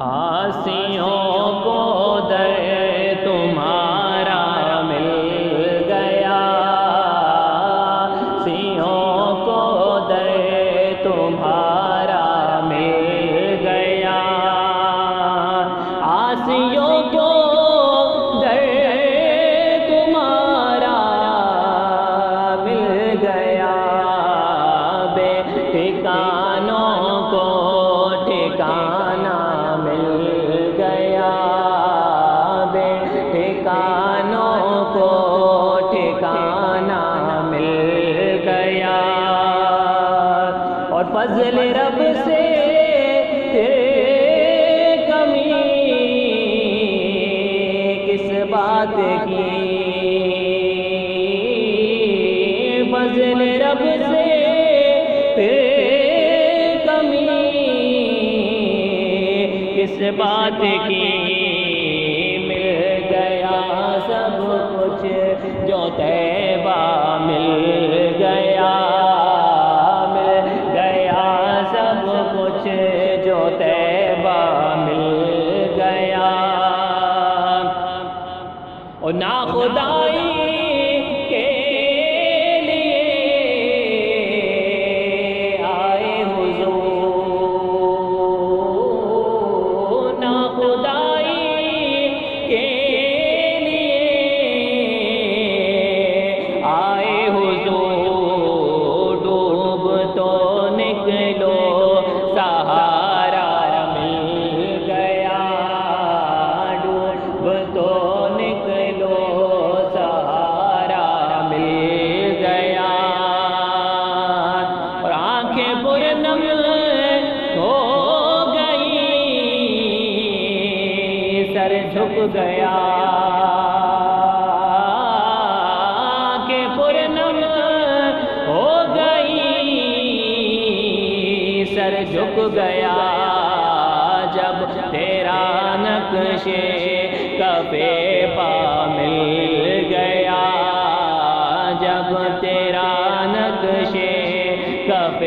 آسیوں کو در تمہارا مل گیا، آسیوں کو در تمہارا مل گیا، آسیوں کو در تمہارا مل گیا، بے ٹھکانوں کو ٹھکانہ مل گیا، بے ٹھکانوں کو ٹھکانہ مل گیا، اور فضل رب سے کمی کس بات کی، فضل رب سے کس بات کی، مل گیا سب کچھ جو طیبہ مل گیا، مل گیا سب کچھ جو طیبہ مل گیا، اور ناخدائی کے لیے آئے حضور، ناخدائی کے لیے آئے حضور، ڈوب تو نکلو سہارا مل گیا، ڈوب تو نکلو سہارا مل گیا، اور آنکھیں پرنم ہو گئی، سر جھک گیا، آنکھیں پرنم ہو گئی، سر جھک گیا، جب تیرا نقش کف پا مل گیا، جب تیرا نقش کف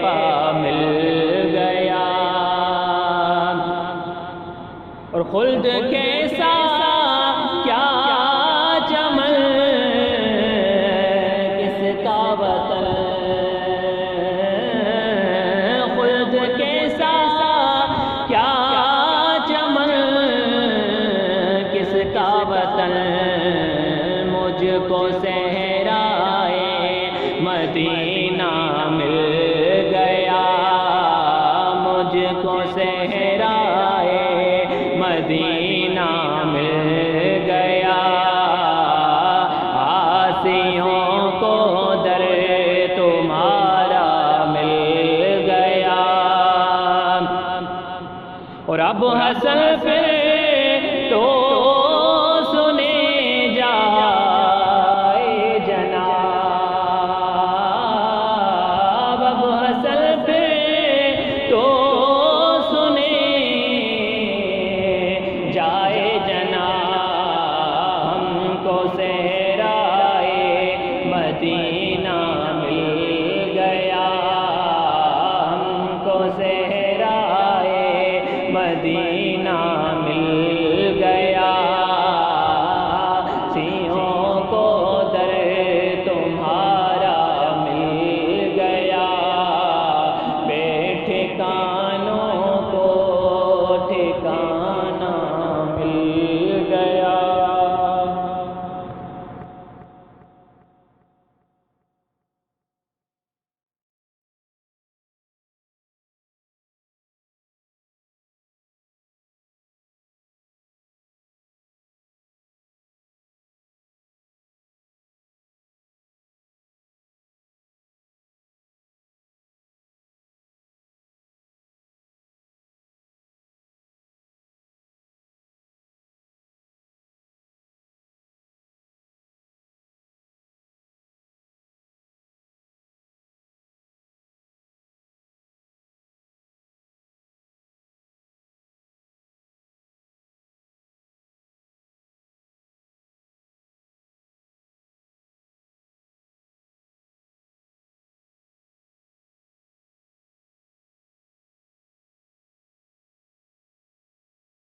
پا مل گیا، اور خلد کیسا کیا چمن کس کا وطن، خلد کیسا کیا چمن کس کا وطن، مجھ کو صحرائے مدینہ مل گیا، مجھ کو صحرائے مدینہ مل گیا، آسیوں کو در تمہارا مل گیا، اور اب حسن پہ تو سنے جائے جناب، اب حسن پہ تو سنے جائے جناب، ہم کو صحرائے مدینہ مل گیا، ہم کو صحرائے مدینہ مل